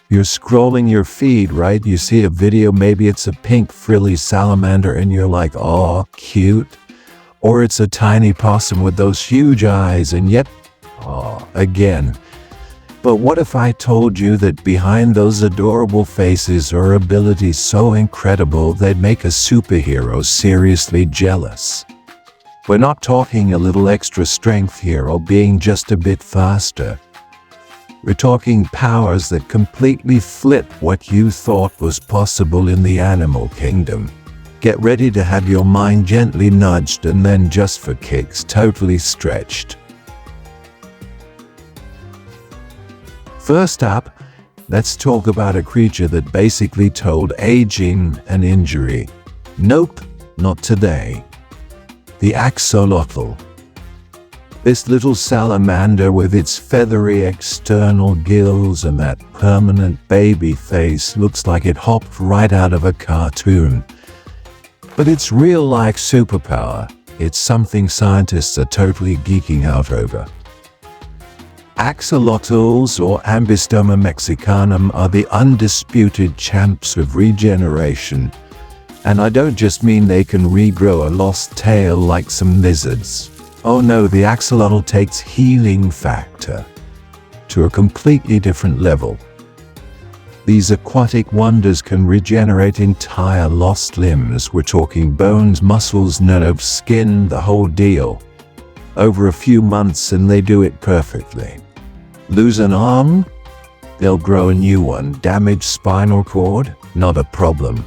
You're scrolling your feed, right? You see a video, maybe it's a pink frilly salamander and you're like, oh, cute. Or it's a tiny possum with those huge eyes and yet, oh, again. But what if I told you that behind those adorable faces are abilities so incredible they'd make a superhero seriously jealous? We're not talking a little extra strength here or being just a bit faster. We're talking powers that completely flip what you thought was possible in the animal kingdom. Get ready to have your mind gently nudged and then just for kicks totally stretched. First up, let's talk about a creature that basically told aging and injury. Nope, not today. The axolotl. This little salamander with its feathery external gills and that permanent baby face looks like it hopped right out of a cartoon. But its real-life superpower, it's something scientists are totally geeking out over. Axolotls, or Ambystoma mexicanum, are the undisputed champs of regeneration. And I don't just mean they can regrow a lost tail like some lizards. Oh no, the axolotl takes healing factor to a completely different level. These aquatic wonders can regenerate entire lost limbs. We're talking bones, muscles, nerves, skin, the whole deal. Over a few months, and they do it perfectly. Lose an arm? They'll grow a new one. Damaged spinal cord? Not a problem.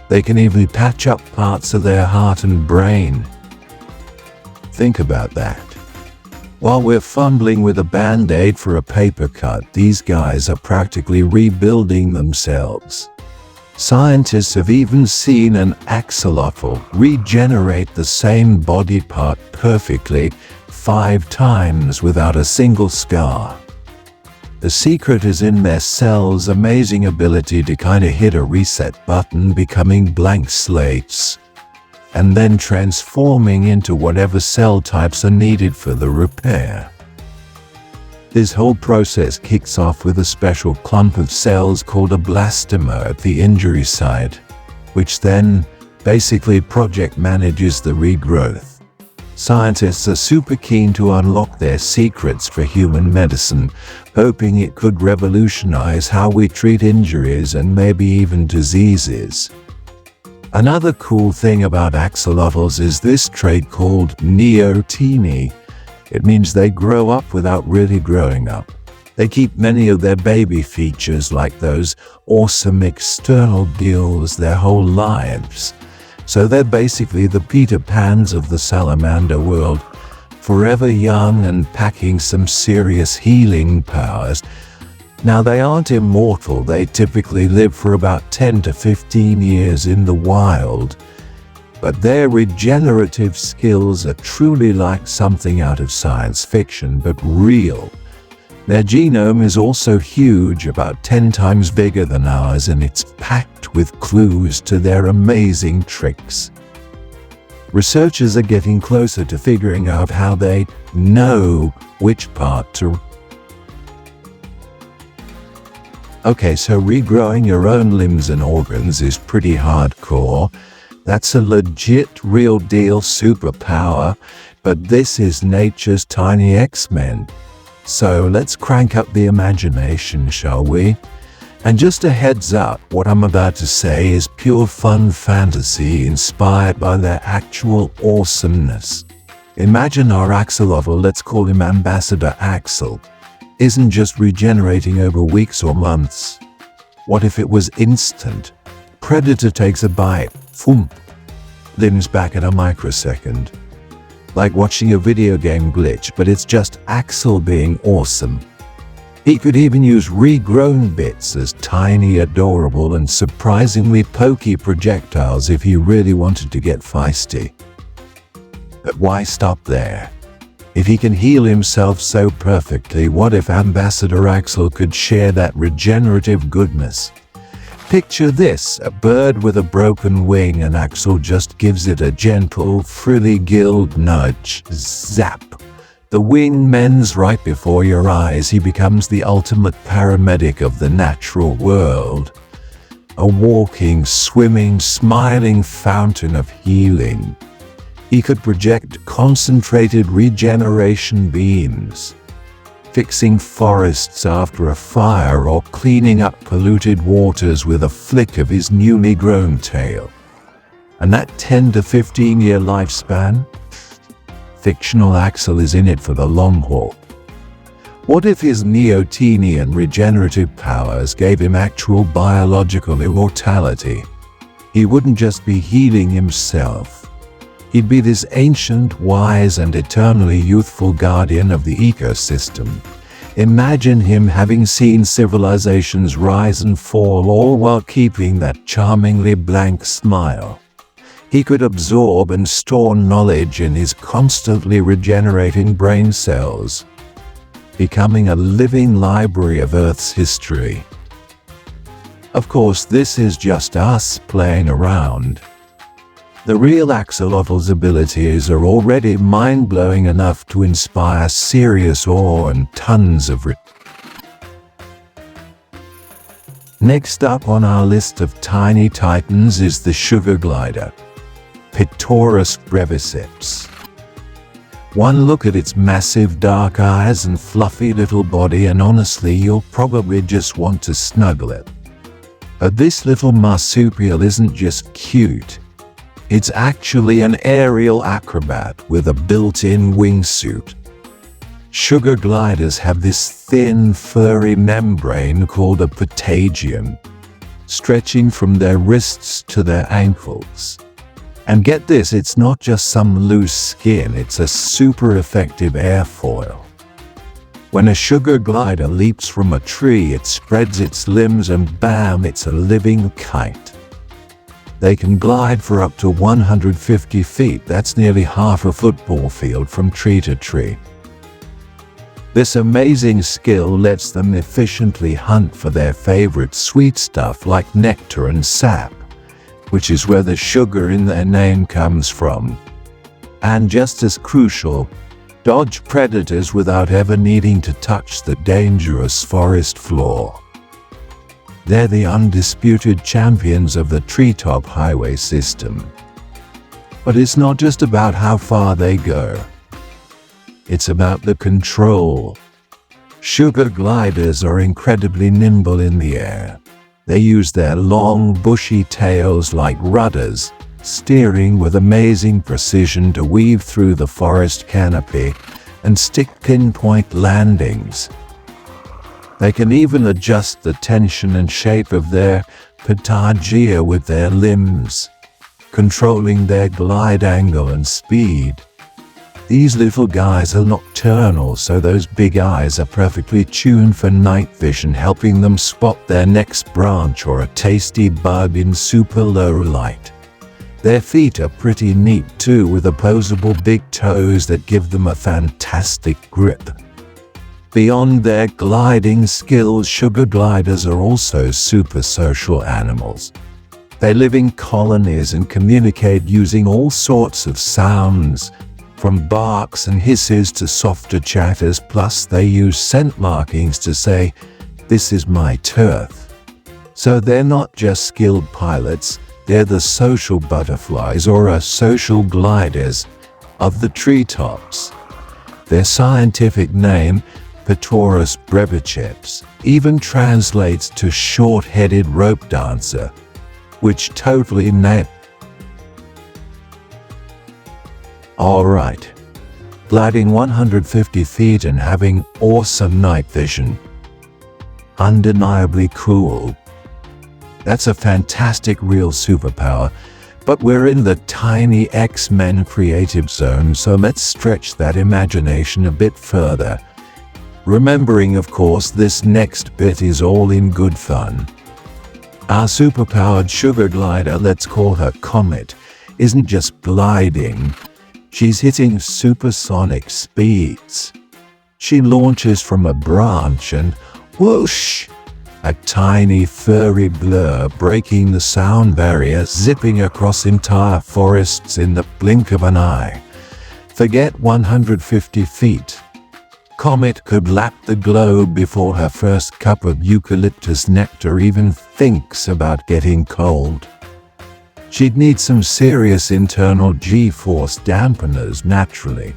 They can even patch up parts of their heart and brain. Think about that. While we're fumbling with a band-aid for a paper cut, these guys are practically rebuilding themselves. Scientists have even seen an axolotl regenerate the same body part perfectly 5 times without a single scar. The secret is in their cells' amazing ability to kind of hit a reset button, becoming blank slates, and then transforming into whatever cell types are needed for the repair. This whole process kicks off with a special clump of cells called a blastoma at the injury site, which then basically project manages the regrowth. Scientists are super keen to unlock their secrets for human medicine, hoping it could revolutionize how we treat injuries and maybe even diseases. Another cool thing about axolotls is this trait called neoteny. It means they grow up without really growing up. They keep many of their baby features like those awesome external gills their whole lives. So they're basically the Peter Pans of the salamander world, forever young and packing some serious healing powers. Now, they aren't immortal. They typically live for about 10 to 15 years in the wild, but their regenerative skills are truly like something out of science fiction, but real. Their genome is also huge, about 10 times bigger than ours, and it's packed with clues to their amazing tricks. Researchers are getting closer to figuring out how they know which part to. Okay, so regrowing your own limbs and organs is pretty hardcore. That's a legit, real deal superpower, but this is nature's tiny X-Men. So let's crank up the imagination, shall we? And just a heads up, what I'm about to say is pure fun fantasy inspired by their actual awesomeness. Imagine our axolotl, let's call him Ambassador Axel, isn't just regenerating over weeks or months. What if it was instant? Predator takes a bite, boom, limbs back in a microsecond. Like watching a video game glitch, but it's just Axel being awesome. He could even use regrown bits as tiny, adorable, and surprisingly pokey projectiles if he really wanted to get feisty. But why stop there? If he can heal himself so perfectly, what if Ambassador Axel could share that regenerative goodness? Picture this, a bird with a broken wing, and Axel just gives it a gentle, frilly-gilled nudge, zap, The wing mends right before your eyes. He becomes the ultimate paramedic of the natural world. A walking, swimming, smiling fountain of healing. He could project concentrated regeneration beams, fixing forests after a fire or cleaning up polluted waters with a flick of his newly grown tail. And that 10 to 15 year lifespan? Fictional Axel is in it for the long haul. What if his neotenian regenerative powers gave him actual biological immortality? He wouldn't just be healing himself. He'd be this ancient, wise, and eternally youthful guardian of the ecosystem. Imagine him having seen civilizations rise and fall, all while keeping that charmingly blank smile. He could absorb and store knowledge in his constantly regenerating brain cells, becoming a living library of Earth's history. Of course, this is just us playing around. The real axolotl's abilities are already mind-blowing enough to inspire serious awe and tons of Next up on our list of tiny titans is the sugar glider, Pictorus breviceps. One look at its massive dark eyes and fluffy little body and honestly you'll probably just want to snuggle it. But this little marsupial isn't just cute. It's actually an aerial acrobat with a built-in wingsuit. Sugar gliders have this thin, furry membrane called a patagium, stretching from their wrists to their ankles. And get this, it's not just some loose skin, it's a super effective airfoil. When a sugar glider leaps from a tree, it spreads its limbs and bam, it's a living kite. They can glide for up to 150 feet, that's nearly half a football field from tree to tree. This amazing skill lets them efficiently hunt for their favorite sweet stuff like nectar and sap, which is where the sugar in their name comes from. And just as crucial, dodge predators without ever needing to touch the dangerous forest floor. They're the undisputed champions of the treetop highway system. But it's not just about how far they go. It's about the control. Sugar gliders are incredibly nimble in the air. They use their long, bushy tails like rudders, steering with amazing precision to weave through the forest canopy and stick pinpoint landings. They can even adjust the tension and shape of their patagia with their limbs, controlling their glide angle and speed. These little guys are nocturnal, so those big eyes are perfectly tuned for night vision, helping them spot their next branch or a tasty bug in super low light. Their feet are pretty neat too, with opposable big toes that give them a fantastic grip. Beyond their gliding skills, sugar gliders are also super social animals. They live in colonies and communicate using all sorts of sounds, from barks and hisses to softer chatters, plus they use scent markings to say, "This is my turf." So they're not just skilled pilots, they're the social butterflies or social gliders of the treetops. Their scientific name, Pictorus breviceps, even translates to short-headed rope dancer, which totally nailed. Alright. Gliding 150 feet and having awesome night vision. Undeniably cool. That's a fantastic real superpower, but we're in the tiny X-Men creative zone, so let's stretch that imagination a bit further. Remembering, of course, this next bit is all in good fun. Our superpowered sugar glider, let's call her Comet, isn't just gliding. She's hitting supersonic speeds. She launches from a branch and whoosh! A tiny furry blur breaking the sound barrier, zipping across entire forests in the blink of an eye. Forget 150 feet. Comet could lap the globe before her first cup of eucalyptus nectar even thinks about getting cold. She'd need some serious internal G-force dampeners naturally,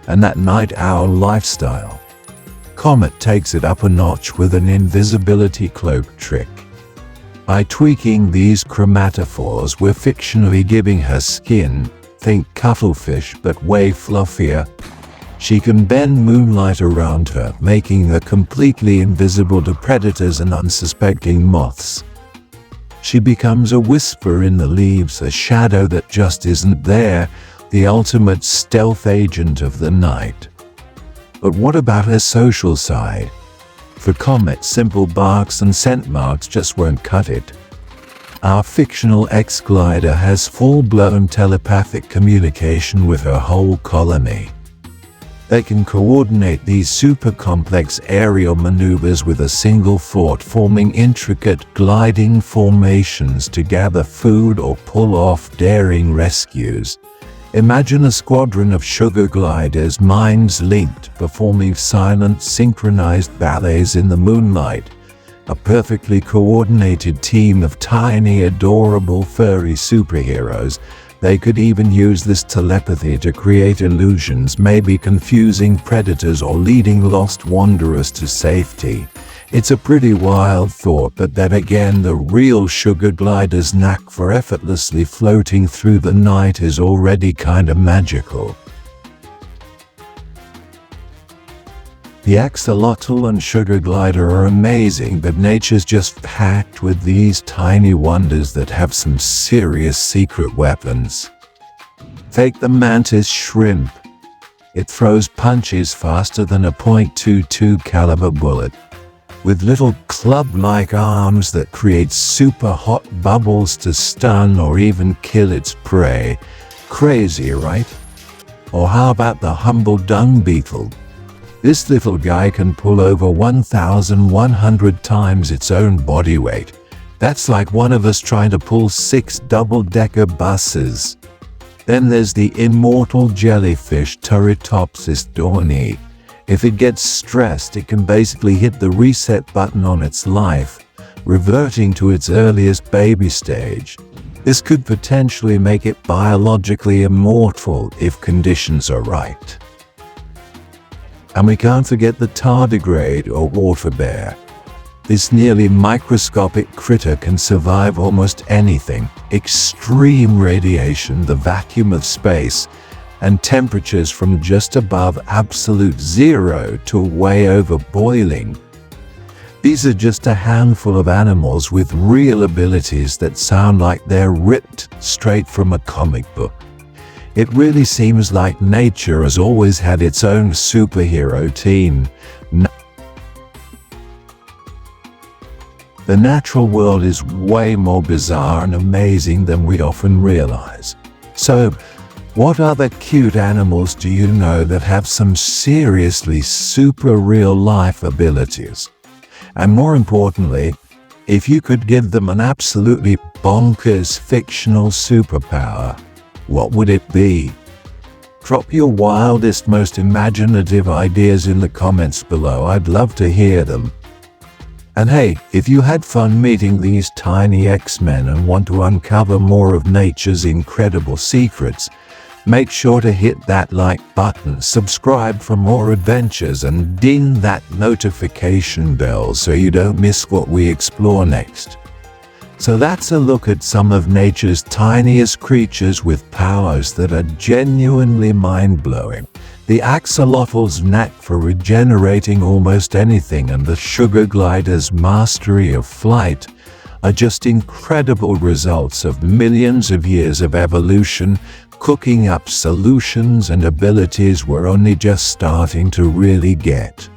and that night owl lifestyle. Comet takes it up a notch with an invisibility cloak trick. By tweaking these chromatophores, we're fictionally giving her skin, think cuttlefish but way fluffier. She can bend moonlight around her, making her completely invisible to predators and unsuspecting moths. She becomes a whisper in the leaves, a shadow that just isn't there, the ultimate stealth agent of the night. But what about her social side? For Comet, simple barks and scent marks just won't cut it. Our fictional X-glider has full-blown telepathic communication with her whole colony. They can coordinate these super complex aerial maneuvers with a single thought, forming intricate gliding formations to gather food or pull off daring rescues. Imagine a squadron of sugar gliders, minds linked, performing silent, synchronized ballets in the moonlight. A perfectly coordinated team of tiny, adorable, furry superheroes. They could even use this telepathy to create illusions, maybe confusing predators or leading lost wanderers to safety. It's a pretty wild thought, but then again, the real sugar glider's knack for effortlessly floating through the night is already kinda magical. The axolotl and sugar glider are amazing, but nature's just packed with these tiny wonders that have some serious secret weapons. Take the mantis shrimp. It throws punches faster than a .22 caliber bullet, with little club-like arms that create super hot bubbles to stun or even kill its prey. Crazy, right? Or how about the humble dung beetle? This little guy can pull over 1,100 times its own body weight. That's like one of us trying to pull 6 double-decker buses. Then there's the immortal jellyfish Turritopsis dohrnii. If it gets stressed, it can basically hit the reset button on its life, reverting to its earliest baby stage. This could potentially make it biologically immortal if conditions are right. And we can't forget the tardigrade or water bear. This nearly microscopic critter can survive almost anything: extreme radiation, the vacuum of space, and temperatures from just above absolute zero to way over boiling. These are just a handful of animals with real abilities that sound like they're ripped straight from a comic book. It really seems like nature has always had its own superhero team. The natural world is way more bizarre and amazing than we often realize. So, what other cute animals do you know that have some seriously super real-life abilities? And more importantly, if you could give them an absolutely bonkers fictional superpower, what would it be? Drop your wildest, most imaginative ideas in the comments below. I'd love to hear them. And hey, if you had fun meeting these tiny X-Men and want to uncover more of nature's incredible secrets, make sure to hit that like button, subscribe for more adventures, and ding that notification bell so you don't miss what we explore next. So that's a look at some of nature's tiniest creatures with powers that are genuinely mind-blowing. The axolotl's knack for regenerating almost anything and the sugar glider's mastery of flight are just incredible results of millions of years of evolution, cooking up solutions and abilities we're only just starting to really get.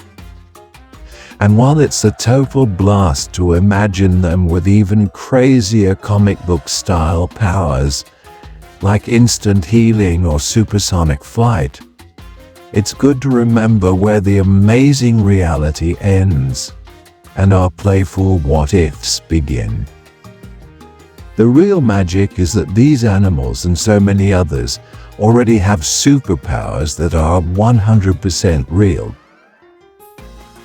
And while it's a total blast to imagine them with even crazier comic book style powers, like instant healing or supersonic flight, it's good to remember where the amazing reality ends and our playful what-ifs begin. The real magic is that these animals and so many others already have superpowers that are 100% real.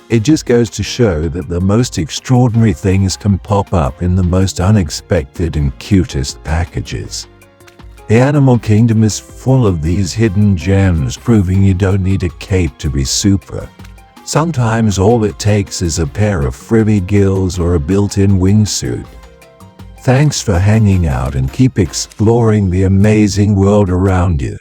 It just goes to show that the most extraordinary things can pop up in the most unexpected and cutest packages. The animal kingdom is full of these hidden gems, proving you don't need a cape to be super. Sometimes all it takes is a pair of frilly gills or a built-in wingsuit. Thanks for hanging out and keep exploring the amazing world around you.